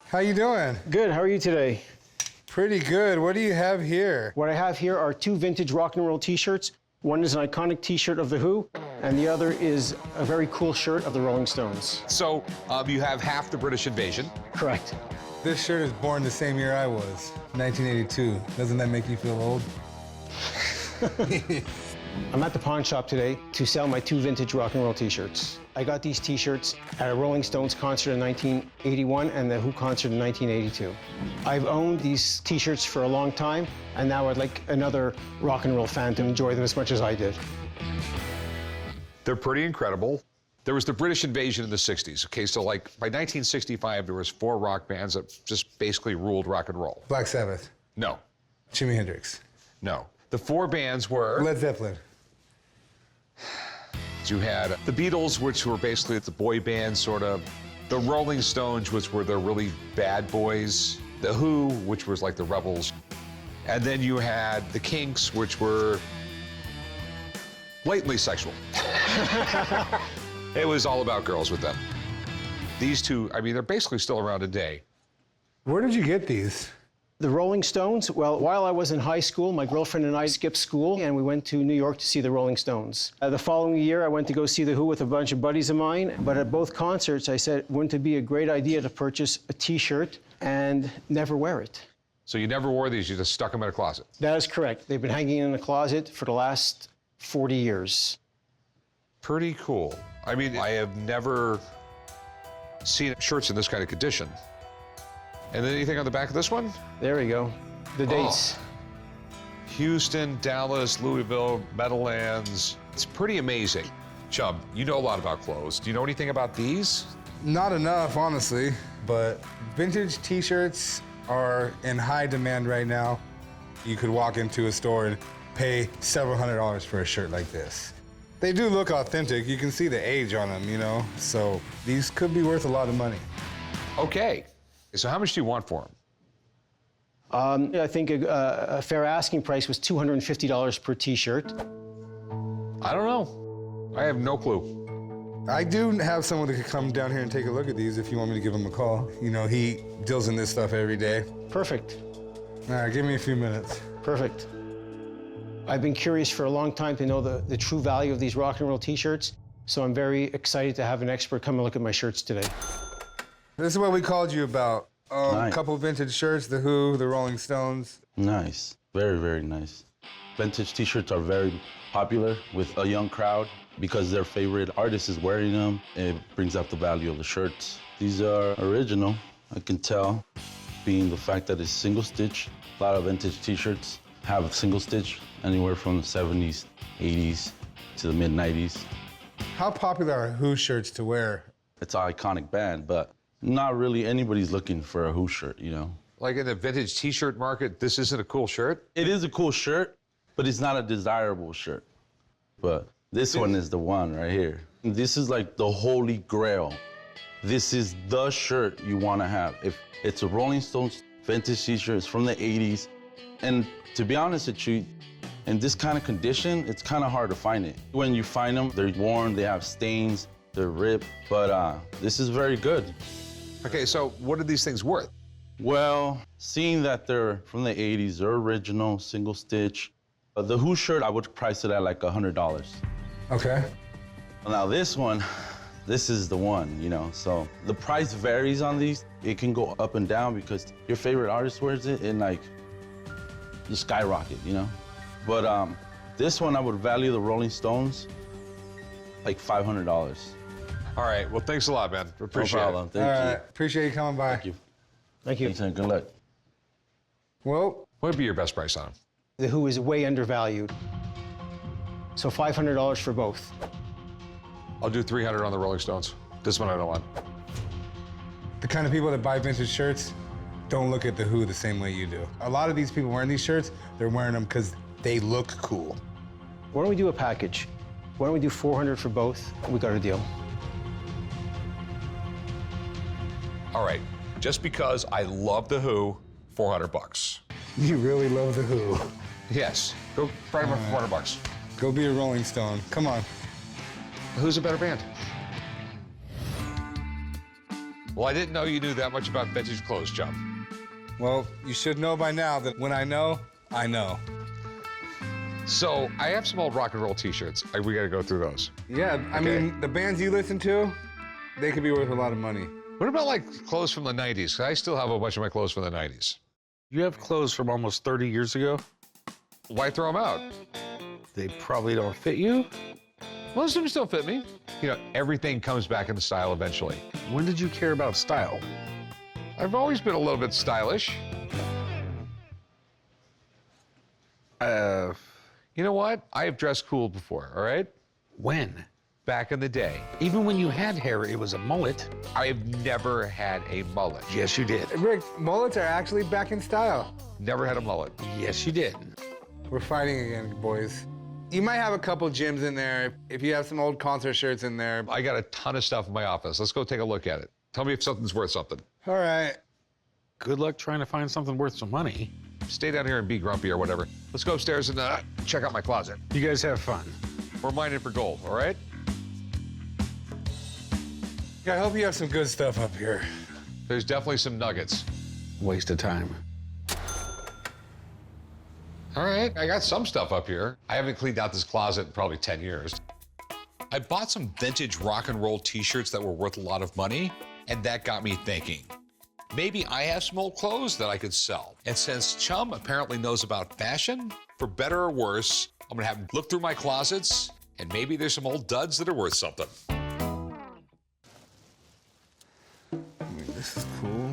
How you doing? Good, how are you today? Pretty good. What do you have here? What I have here are two vintage rock and roll t-shirts. One is an iconic t-shirt of The Who, and the other is a very cool shirt of the Rolling Stones. So you have half the British invasion. Correct. This shirt is born the same year I was, 1982. Doesn't that make you feel old? I'm at the pawn shop today to sell my two vintage rock and roll t-shirts. I got these t-shirts at a Rolling Stones concert in 1981 and the Who concert in 1982. I've owned these t-shirts for a long time, and now I'd like another rock and roll fan to enjoy them as much as I did. They're pretty incredible. There was the British invasion in the 60s. Okay, so like by 1965, there was 4 rock bands that just basically ruled rock and roll. Black Sabbath. No, Jimi Hendrix. no. The 4 bands were... Led Zeppelin. You had the Beatles, which were basically the boy band, sort of. The Rolling Stones, which were the really bad boys. The Who, which was like the rebels. And then you had the Kinks, which were blatantly sexual. It was all about girls with them. These two, I mean, they're basically still around today. Where did you get these? The Rolling Stones, well, while I was in high school, my girlfriend and I skipped school and we went to New York to see the Rolling Stones. The following year, I went to go see The Who with a bunch of buddies of mine, but at both concerts, I said, wouldn't it be a great idea to purchase a t-shirt and never wear it? So you never wore these, you just stuck them in a closet. That is correct. They've been hanging in the closet for the last 40 years. Pretty cool. I mean, I have never seen shirts in this kind of condition. And then anything on the back of this one? There we go. The dates. Houston, Dallas, Louisville, Meadowlands. It's pretty amazing. Chum, you know a lot about clothes. Do you know anything about these? Not enough, honestly, but vintage t-shirts are in high demand right now. You could walk into a store and pay several $100s for a shirt like this. They do look authentic. You can see the age on them, you know? So these could be worth a lot of money. Okay. So how much do you want for them? I think a fair asking price was $250 per t-shirt. I don't know. I have no clue. I do have someone that could come down here and take a look at these if you want me to give him a call. You know, he deals in this stuff every day. Perfect. All right, give me a few minutes. Perfect. I've been curious for a long time to know the true value of these rock and roll t-shirts, so I'm very excited to have an expert come and look at my shirts today. This is what we called you about. Nice. A couple vintage shirts, The Who, the Rolling Stones. Nice. Very, very nice. Vintage t-shirts are very popular with a young crowd because their favorite artist is wearing them. It brings up the value of the shirts. These are original, I can tell, being the fact that it's single stitch. A lot of vintage t-shirts have a single stitch anywhere from the 70s, 80s to the mid-90s. How popular are Who shirts to wear? It's an iconic band, but not really anybody's looking for a Who shirt, you know? Like in the vintage t-shirt market, this isn't a cool shirt? It is a cool shirt, but it's not a desirable shirt. But this one is the one right here. This is like the holy grail. This is the shirt you want to have. If it's a Rolling Stones vintage t-shirt, it's from the 80s. And to be honest with you, in this kind of condition, it's kind of hard to find it. When you find them, they're worn, they have stains, they're ripped, but this is very good. Okay, so what are these things worth? Well, seeing that they're from the 80s, they're original, single stitch. The Who shirt, I would price it at like $100. Okay. Now this one, this is the one, you know, so the price varies on these. It can go up and down because your favorite artist wears it and like, you skyrocket, you know? But this one, I would value the Rolling Stones like $500. All right, well, thanks a lot, man. Appreciate No problem. it. Thank All you. right, appreciate you coming by. Thank you. Thank you. Thanks, and good luck. Well, What would be your best price on them? The Who is way undervalued. So $500 for both. I'll do 300 on the Rolling Stones. This one I don't want. the kind of people that buy vintage shirts don't look at The Who the same way you do. A lot of these people wearing these shirts, they're wearing them because they look cool. Why don't we do a package? Why don't we do 400 for both? We got a deal. All right, just because I love The Who, 400 bucks. You really love The Who. Yes, go buy them for 400 bucks. Go be a Rolling Stone. Come on. Who's a better band? Well, I didn't know you knew that much about vintage clothes, Chum. Well, you should know by now that when I know, I know. So I have some old rock and roll T-shirts. We got to go through those. Yeah, I mean, the bands you listen to, they could be worth a lot of money. What about like clothes from the 90s? 'Cause I still have a bunch of my clothes from the 90s. You have clothes from almost 30 years ago? Why throw them out? They probably don't fit you? Most of them still fit me. You know, everything comes back into style eventually. When did you care about style? I've always been a little bit stylish. You know what? I have dressed cool before, all right? When? Back in the day. Even when you had hair, it was a mullet. I have never had a mullet. Yes, you did. Rick, mullets are actually back in style. Never had a mullet. Yes, you did. We're fighting again, boys. You might have a couple gyms in there. If you have some old concert shirts in there. I got a ton of stuff in my office. Let's go take a look at it. Tell me if something's worth something. All right. Good luck trying to find something worth some money. Stay down here and be grumpy or whatever. Let's go upstairs and check out my closet. You guys have fun. We're mining for gold, all right? Yeah, I hope you have some good stuff up here. There's definitely some nuggets. Waste of time. All right, I got some stuff up here. I haven't cleaned out this closet in probably 10 years. I bought some vintage rock and roll T-shirts that were worth a lot of money, and that got me thinking. Maybe I have some old clothes that I could sell. And since Chum apparently knows about fashion, for better or worse, I'm gonna have him look through my closets, and maybe there's some old duds that are worth something. This is cool.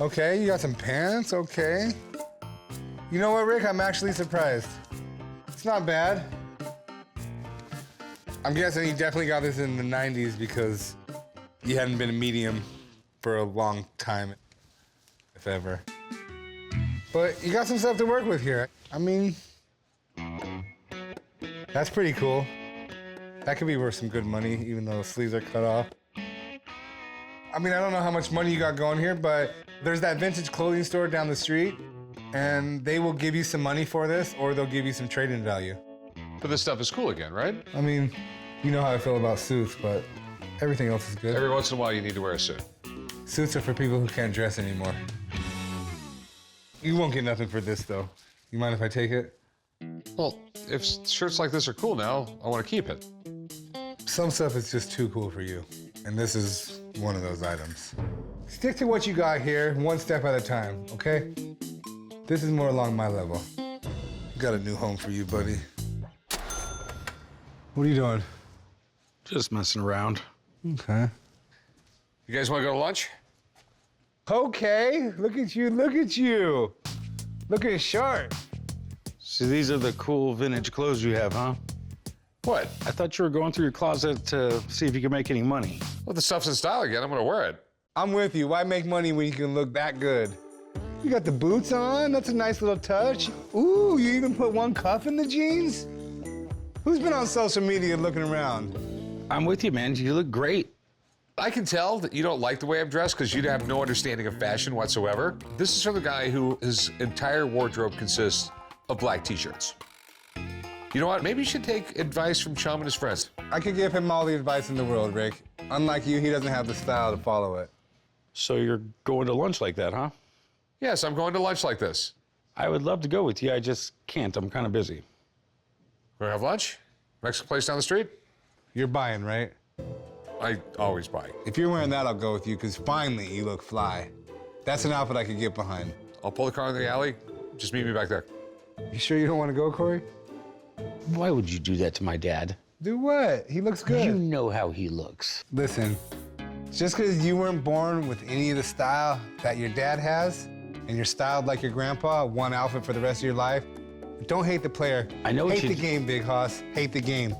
Okay, you got some pants, okay. You know what, Rick? I'm actually surprised. It's not bad. I'm guessing you definitely got this in the 90s because you hadn't been a medium for a long time, if ever. But you got some stuff to work with here. I mean, that's pretty cool. That could be worth some good money, even though the sleeves are cut off. I mean, I don't know how much money you got going here, but there's that vintage clothing store down the street, and they will give you some money for this, or they'll give you some trade-in value. But this stuff is cool again, right? I mean, you know how I feel about suits, but everything else is good. Every once in a while, you need to wear a suit. Suits are for people who can't dress anymore. You won't get nothing for this, though. You mind if I take it? Well, if shirts like this are cool now, I want to keep it. Some stuff is just too cool for you, and this is one of those items. Stick to what you got here, one step at a time, okay? This is more along my level. Got a new home for you, buddy. What are you doing? Just messing around. Okay. You guys want to go to lunch? Okay, look at you, look at you. Looking sharp. See, these are the cool vintage clothes you have, huh? What? I thought you were going through your closet to see if you could make any money. Well, the stuff's in style again. I'm going to wear it. I'm with you. Why make money when you can look that good? You got the boots on. That's a nice little touch. Ooh, you even put one cuff in the jeans? Who's been on social media looking around? I'm with you, man. You look great. I can tell that you don't like the way I'm dressed because you have no understanding of fashion whatsoever. This is from the guy who his entire wardrobe consists of black T-shirts. You know what? Maybe you should take advice from Chum and his friends. I could give him all the advice in the world, Rick. Unlike you, he doesn't have the style to follow it. So you're going to lunch like that, huh? Yes, I'm going to lunch like this. I would love to go with you. I just can't. I'm kind of busy. Want to have lunch? Mexican place down the street? You're buying, right? I always buy. If you're wearing that, I'll go with you, because finally you look fly. That's an outfit I could get behind. I'll pull the car in the alley. Just meet me back there. You sure you don't want to go, Corey? Why would you do that to my dad? Do what? He looks good. You know how he looks. Listen, just because you weren't born with any of the style that your dad has, and you're styled like your grandpa, one outfit for the rest of your life, don't hate the player. I know what hate you the game, Big Hoss. Hate the game.